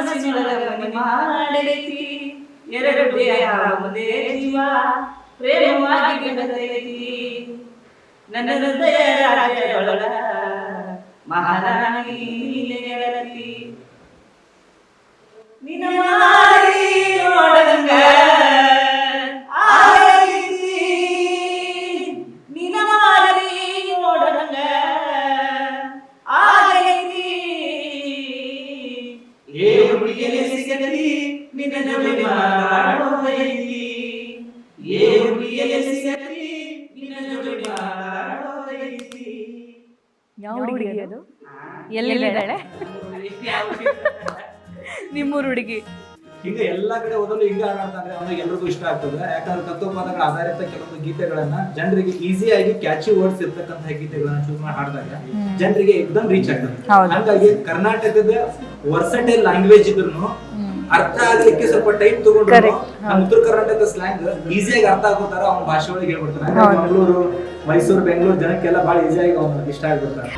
ಮನಸ್ಸಿನೊಳಗ ಮನಿ ಮಾಡೈತಿ ಎರಡು ದೇಹ ಒಂದೇ ಜೀವ ಪ್ರೇಮವಾಗಿ ಬೆಳೆದೈತಿ ನನ್ನ ಹೃದಯ ರಾಜ್ಯದೊಳಗ ಮಹಾರಾಣಿ ನೀನೇ ಗೆಳತಿ ನಿನ್ನ ಮಾಡಿ ನೋಡದಂಗ ಆಗೈತಿ ನಿನ್ನ ಮಾಡಿ ನೋಡದಂಗ ಆಗೈತಿ ಏ ಹುಡುಗಿಯೇ ಸಿಗಲಿ ನಿನ್ನ ಜೊತೆ ಮಾತಾಡೋದೈತಿ ಏ ಹುಡುಗಿಯೇ ಸಿಗಲಿ ನಿನ್ನ ಜೊತೆ ಮಾತಾಡೋದೈತಿ ಯಾವ ಹುಡುಗಿ ಅದು ಎಲ್ಲಿದ್ದಾಳೆ ನಿಮ್ಮೂರು ಹುಡುಗಿ ಹಿಂಗ ಎಲ್ಲಾ ಕಡೆ ಓದಲು ಹಿಂಗ ಹಾಡಾಡ್ತಾರೆ ಅವ್ರಿಗೆ ಎಲ್ರಿಗೂ ಇಷ್ಟ ಆಗ್ತದೆ ಯಾಕಂದ್ರೆ ತತ್ವಪದಗಳ ಆಧಾರಿತ ಕೆಲವೊಂದು ಗೀತೆಗಳನ್ನ ಜನರಿಗೆ ಈಸಿಯಾಗಿ ಕ್ಯಾಚಿ ವರ್ಡ್ಸ್ ಇರ್ತಕ್ಕಂತಹ ಗೀತೆಗಳನ್ನ ಚೂಸ್ ಮಾಡಿ ಹಾಡಿದಾಗ ಜನರಿಗೆ ಎಕ್ದಮ್ ರೀಚ್ ಆಗ್ತದೆ ಹಂಗಾಗಿ ಕರ್ನಾಟಕದ ವರ್ಸಟೈಲ್ ಲ್ಯಾಂಗ್ವೇಜ್ ಇದ್ರು ಅರ್ಥ ಆಗ್ಲಿಕ್ಕೆ ಸ್ವಲ್ಪ ಟೈಮ್ ತಗೊಂಡ್ರು ನಮ್ಮ ಉತ್ತರ ಕರ್ನಾಟಕ ಸ್ಲ್ಯಾಂಗ್ ಈಸಿಯಾಗಿ ಅರ್ಥ ಆಗೋತಾರ ಅವ್ನ ಭಾಷೆ ಒಳಗೆ ಹೇಳ್ಬಿಡ್ತಾರೆ ಮಂಗಳೂರು ಮೈಸೂರು ಬೆಂಗಳೂರು ಜನಕ್ಕೆಲ್ಲ ಬಹಳ ಈಸಿಯಾಗಿ ಅವ್ನ ಇಷ್ಟ ಆಗ್ಬಿಡ್ತಾರೆ